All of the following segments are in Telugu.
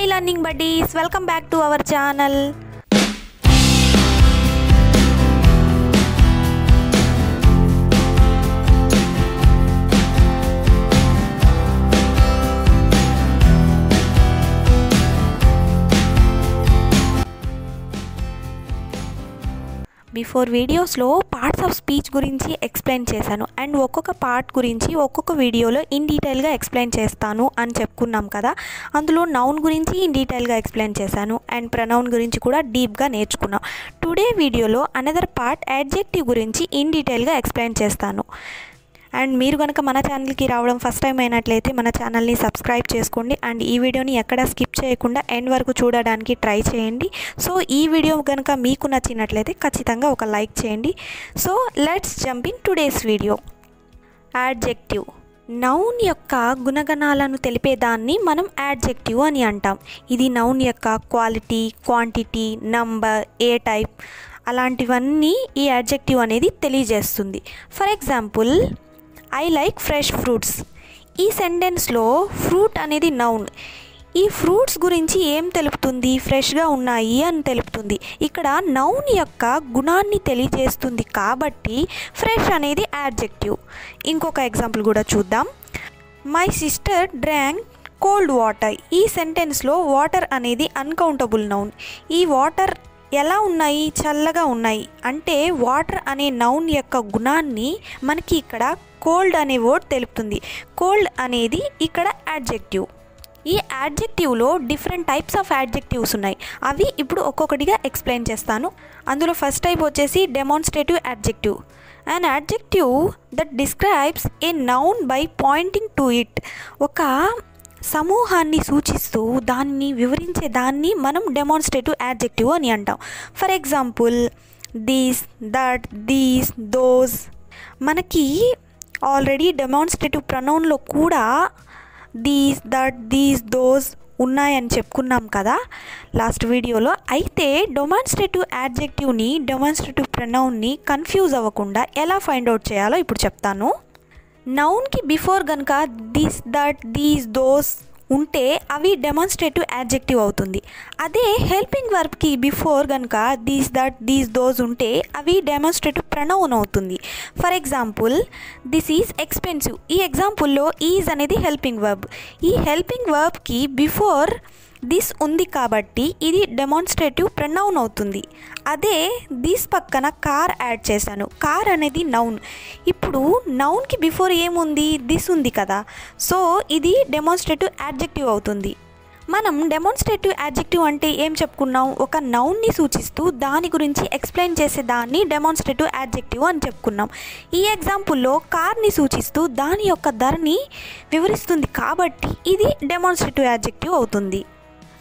Hi learning buddies, welcome back to our channel. Before వీడియోస్లో పార్ట్స్ ఆఫ్ స్పీచ్ గురించి ఎక్స్ప్లెయిన్ చేశాను అండ్ ఒక్కొక్క పార్ట్ గురించి ఒక్కొక్క వీడియోలో ఇన్ డీటెయిల్గా ఎక్స్ప్లెయిన్ చేస్తాను అని చెప్పుకున్నాం కదా. అందులో నౌన్ గురించి ఇన్ డీటెయిల్గా ఎక్స్ప్లెయిన్ చేశాను అండ్ ప్రొనౌన్ గురించి కూడా డీప్గా నేర్చుకున్నాం. టుడే వీడియోలో అనదర్ పార్ట్ యాడ్జెక్టివ్ గురించి ఇన్ డీటెయిల్గా ఎక్స్ప్లెయిన్ చేస్తాను. అండ్ మీరు కనుక మన ఛానల్కి రావడం ఫస్ట్ టైం అయినట్లయితే మన ఛానల్ని సబ్స్క్రైబ్ చేసుకోండి అండ్ ఈ వీడియోని ఎక్కడ స్కిప్ చేయకుండా ఎండ్ వరకు చూడడానికి ట్రై చేయండి. సో ఈ వీడియో కనుక మీకు నచ్చినట్లయితే ఖచ్చితంగా ఒక లైక్ చేయండి. So let's jump in today's video. Adjective noun యొక్క గుణగణాలను తెలిపేదాన్ని మనం యాడ్జెక్టివ్ అని అంటాం. ఇది నౌన్ యొక్క క్వాలిటీ, క్వాంటిటీ, నంబర్, ఏ టైప్ అలాంటివన్నీ ఈ యాడ్జెక్టివ్ అనేది తెలియజేస్తుంది. For example, I like fresh fruits. ఈ సెంటెన్స్లో ఫ్రూట్ అనేది నౌన్. ఈ ఫ్రూట్స్ గురించి ఏం తెలుపుతుంది? ఫ్రెష్గా ఉన్నాయి అని తెలుపుతుంది. ఇక్కడ నౌన్ యొక్క గుణాన్ని తెలియజేస్తుంది కాబట్టి ఫ్రెష్ అనేది యాడ్జెక్టివ్. ఇంకొక ఎగ్జాంపుల్ కూడా చూద్దాం. My sister drank cold water. ఈ సెంటెన్స్లో వాటర్ అనేది అన్కౌంటబుల్ నౌన్. ఈ వాటర్ ఎలా ఉన్నాయి? చల్లగా ఉన్నాయి. అంటే వాటర్ అనే నౌన్ యొక్క గుణాన్ని మనకి ఇక్కడ కోల్డ్ అనే వర్డ్ తెలుపుతుంది. కోల్డ్ అనేది ఇక్కడ యాడ్జెక్టివ్. ఈ యాడ్జెక్టివ్లో డిఫరెంట్ టైప్స్ ఆఫ్ యాడ్జెక్టివ్స్ ఉన్నాయి. అవి ఇప్పుడు ఒక్కొక్కటిగా ఎక్స్ప్లెయిన్ చేస్తాను. అందులో ఫస్ట్ టైప్ వచ్చేసి demonstrative adjective. an adjective that describes a noun by pointing to it. ఒక సమూహాన్ని సూచిస్తూ దాన్ని వివరించే దాన్ని మనం డెమాన్స్ట్రేటివ్ యాడ్జెక్టివ్ అని అంటాం. For example, these, that, these, those. మనకి ఆల్రెడీ డెమాన్స్ట్రేటివ్ ప్రొనౌన్లో కూడా దీస్, దట్, దీస్, దోస్ ఉన్నాయని చెప్పుకున్నాం కదా లాస్ట్ వీడియోలో. అయితే డెమాన్స్ట్రేటివ్ యాడ్జెక్టివ్ని, డెమాన్స్ట్రేటివ్ ప్రొనౌన్ని కన్ఫ్యూజ్ అవ్వకుండా ఎలా ఫైండ్ అవుట్ చేయాలో ఇప్పుడు చెప్తాను. నౌన్కి బిఫోర్ కనుక దిస్, దట్, దీస్, దోస్ ఉంటే అవి డెమాన్స్ట్రేటివ్ యాడ్జెక్టివ్ అవుతుంది. అదే హెల్పింగ్ వర్బ్కి బిఫోర్ కనుక దిస్, దట్, దీస్, దోస్ ఉంటే అవి డెమాన్స్ట్రేటివ్ ప్రొనౌన్ అవుతుంది. For example, this is expensive. ఈ ఎగ్జాంపుల్లో ఈజ్ అనేది హెల్పింగ్ వర్బ్. ఈ హెల్పింగ్ వర్బ్కి బిఫోర్ దిస్ ఉంది కాబట్టి ఇది డెమాన్స్ట్రేటివ్ ప్రొనౌన్ అవుతుంది. అదే దిస్ పక్కన కార్ యాడ్ చేశాను. కార్ అనేది నౌన్. ఇప్పుడు నౌన్కి బిఫోర్ ఏముంది? దిస్ ఉంది కదా. సో ఇది డెమాన్స్ట్రేటివ్ యాడ్జెక్టివ్ అవుతుంది. మనం డెమాన్స్ట్రేటివ్ యాడ్జెక్టివ్ అంటే ఏం చెప్పుకున్నాం? ఒక నౌన్ని సూచిస్తూ దాని గురించి ఎక్స్ప్లెయిన్ చేసే దాన్ని డెమాన్స్ట్రేటివ్ యాడ్జెక్టివ్ అని చెప్పుకున్నాం. ఈ ఎగ్జాంపుల్లో కార్ని సూచిస్తూ దాని యొక్క ధరని వివరిస్తుంది కాబట్టి ఇది డెమాన్స్ట్రేటివ్ యాడ్జెక్టివ్ అవుతుంది.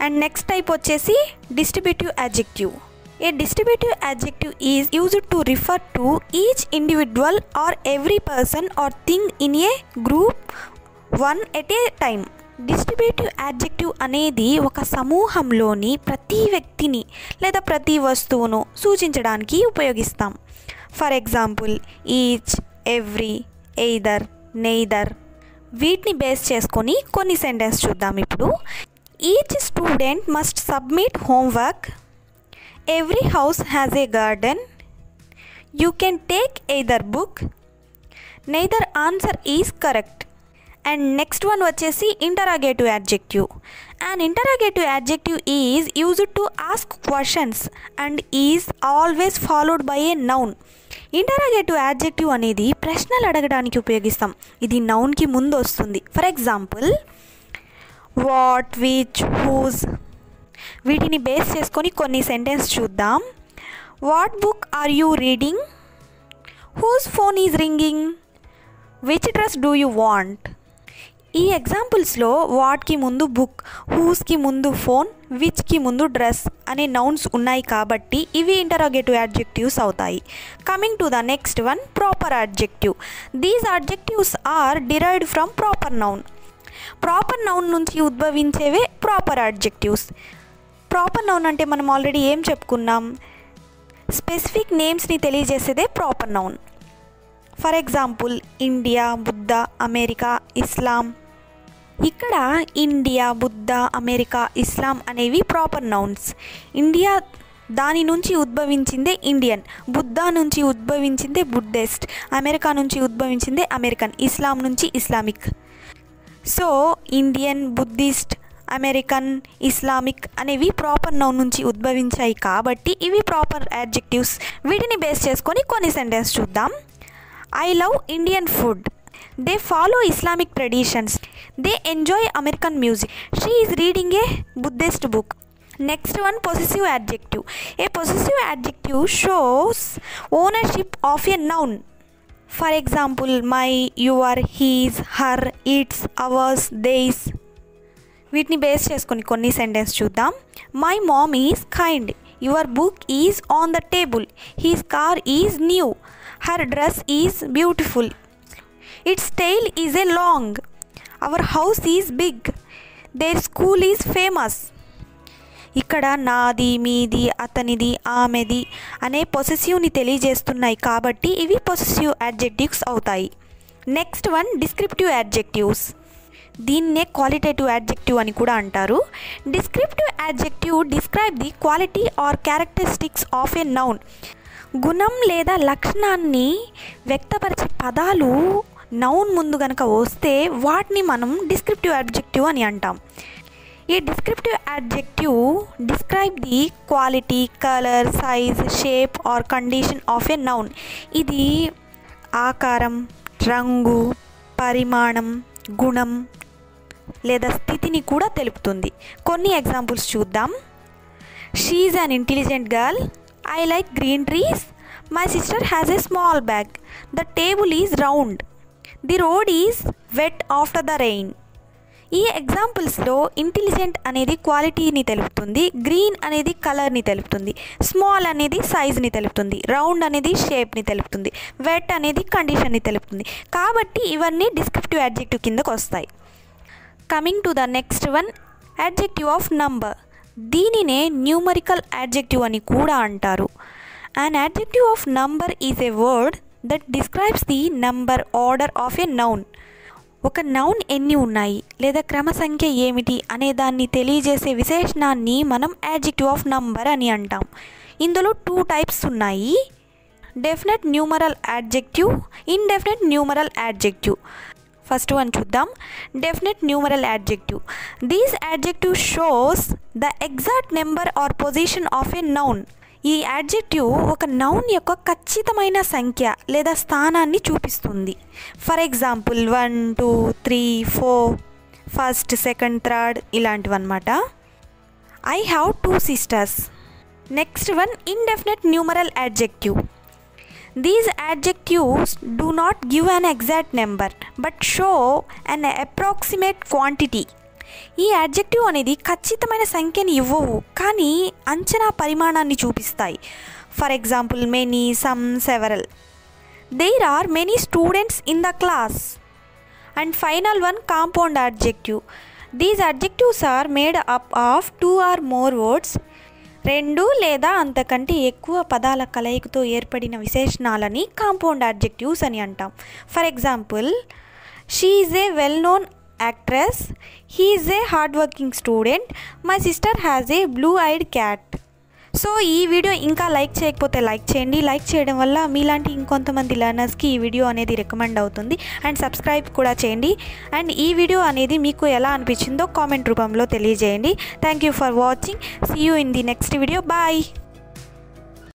అండ్ నెక్స్ట్ టైప్ వచ్చేసి distributive adjective. A distributive adjective is used to refer to each individual or every person are thing in a group one at a time. Distributive adjective అనేది ఒక సమూహంలోని ప్రతి వ్యక్తిని లేదా ప్రతి వస్తువును సూచించడానికి ఉపయోగిస్తాం. For example, each, every, either, neither. వీటిని బేస్ చేసుకొని కొన్ని సెంటెన్స్ చూద్దాం ఇప్పుడు. Each student must submit homework. Every house has a garden. You can take either book. Neither answer is correct. And next one వచ్చేసి interrogative adjective. An interrogative adjective is used to ask questions and is always followed by a noun. Interrogative adjective అనేది ప్రశ్నలు అడగడానికి ఉపయోగిస్తాం. ఇది నౌన్కి ముందు వస్తుంది. For example, what, which, whose. వీటిని బేస్ చేసుకొని కొన్ని సెంటెన్స్ చూద్దాం. What book are you reading? Whose phone is ringing? Which dress do you want? ఈ ఎగ్జాంపుల్స్లో వాట్కి ముందు బుక్, హూస్కి ముందు ఫోన్, విచ్కి ముందు డ్రెస్ అనే నౌన్స్ ఉన్నాయి కాబట్టి ఇవి ఇంటరాగేటివ్ యాడ్జెక్టివ్స్ అవుతాయి. Coming to the next one, proper adjective. These adjectives are derived from proper noun. Proper noun నుంచి ఉద్భవించేవే ప్రాపర్ యాడ్జెక్టివ్స్. ప్రాపర్ నౌన్ అంటే మనం ఆల్రెడీ ఏం చెప్పుకున్నాం? స్పెసిఫిక్ నేమ్స్ని తెలియజేసేదే proper noun. For example, India, Buddha, America, Islam. ఇక్కడ ఇండియా, బుద్ధ, అమెరికా, ఇస్లాం అనేవి ప్రాపర్ నౌన్స్. ఇండియా దాని నుంచి ఉద్భవించిందే ఇండియన్, బుద్ధ నుంచి ఉద్భవించిందే బుద్ధిస్ట్, అమెరికా నుంచి ఉద్భవించిందే అమెరికన్, ఇస్లాం నుంచి Islamic. So Indian, Buddhist, American, Islamic అనేవి ప్రాపర్ నౌన్ నుంచి ఉద్భవించాయి కాబట్టి ఇవి ప్రాపర్ యాడ్జెక్టివ్స్. వీటిని బేస్ చేసుకొని కొన్ని సెంటెన్స్ చూద్దాం. I love Indian food. They follow Islamic traditions. They enjoy American music. She is reading A Buddhist book. Next one, possessive adjective. A possessive adjective shows ownership of a noun. For example, my, your, his, her, its, ours, theirs. వీటిని బేస్ చేసుకొని కొన్ని సెంటెన్స్ చూద్దాం. My mom is kind. Your book is on the table. His car is new. Her dress is beautiful. Its tail is a long. Our house is big. Their school is famous. ఇక్కడ నాది, మీది, అతనిది, ఆమెది అనే పొసెసివ్ని తెలియజేస్తున్నాయి కాబట్టి ఇవి పొసెసివ్ యాడ్జెక్టివ్స్ అవుతాయి. Next one, descriptive adjectives. దీన్నే క్వాలిటేటివ్ యాడ్జెక్టివ్ అని కూడా అంటారు. Descriptive adjective describe the quality are characteristics of a noun. గుణం లేదా లక్షణాన్ని వ్యక్తపరిచే పదాలు నౌన్ ముందు కనుక వస్తే వాటిని మనం డిస్క్రిప్టివ్ యాడ్జెక్టివ్ అని అంటాం. ఈ descriptive adjective describe the quality, colour, size, shape or condition of a noun. ఇది ఆకారం, రంగు, పరిమాణం, గుణం లేదా స్థితిని కూడా తెలుపుతుంది. కొన్ని ఎగ్జాంపుల్స్ చూద్దాం. She is an intelligent girl. I like green trees. My sister has a small bag. The table is round. The road is wet after the rain. ఈ ఎగ్జాంపుల్స్లో ఇంటెలిజెంట్ అనేది క్వాలిటీని తెలుపుతుంది, గ్రీన్ అనేది కలర్ని తెలుపుతుంది, స్మాల్ అనేది సైజ్ని తెలుపుతుంది, రౌండ్ అనేది షేప్ని తెలుపుతుంది, వెట్ అనేది కండిషన్ని తెలుపుతుంది. కాబట్టి ఇవన్నీ డిస్క్రిప్టివ్ యాడ్జెక్టివ్ కిందకు వస్తాయి. Coming to the next one, adjective of number. దీనినే న్యూమరికల్ యాడ్జెక్టివ్ అని కూడా అంటారు. అన్ adjective of number is a word that describes the number order of a noun. ఒక నౌన్ ఎన్ని ఉన్నాయి లేదా క్రమ సంఖ్య ఏమిటి అనే దాన్ని తెలియజేసే విశేషణాన్ని మనం యాడ్జెక్టివ్ ఆఫ్ నంబర్ అని అంటాం. ఇందులో 2 టైప్స్ ఉన్నాయి, definite numeral adjective, indefinite numeral adjective. First one చూద్దాం, definite numeral adjective. These adjective shows the exact number or position of a noun. ఈ యాడ్జెక్టివ్ ఒక నౌన్ యొక్క ఖచ్చితమైన సంఖ్య లేదా స్థానాన్ని చూపిస్తుంది. For example 1, 2, 3, 4, first, second, third ఇలాంటివన్నమాట. I have 2 sisters. Next one, indefinite numeral adjective. These adjectives do not give an exact number but show an approximate quantity. ఈ యాడ్జెక్టివ్ అనేది ఖచ్చితమైన సంఖ్యని ఇవ్వవు కానీ అంచనా పరిమాణాన్ని చూపిస్తాయి. For example many, some, several. There are many students in the class. And final one, compound adjective. These adjectives are made up of 2 or more words. 2 లేదా అంతకంటే ఎక్కువ పదాల కలయికతో ఏర్పడిన విశేషణాలని కాంపౌండ్ యాడ్జెక్టివ్స్ అని అంటాం. For example, she is a well known actress. He is a hard working student. My sister has a blue eyed cat. So ఈ వీడియో ఇంకా లైక్ చేయకపోతే లైక్ చేయండి. లైక్ చేయడం వల్ల మీలాంటి ఇంకొంతమంది లర్నర్స్కి ఈ వీడియో అనేది రికమెండ్ అవుతుంది. అండ్ సబ్స్క్రైబ్ కూడా చేయండి. అండ్ ఈ వీడియో అనేది మీకు ఎలా అనిపించిందో కామెంట్ రూపంలో తెలియజేయండి. Thank you for watching. See you in the next video. Bye.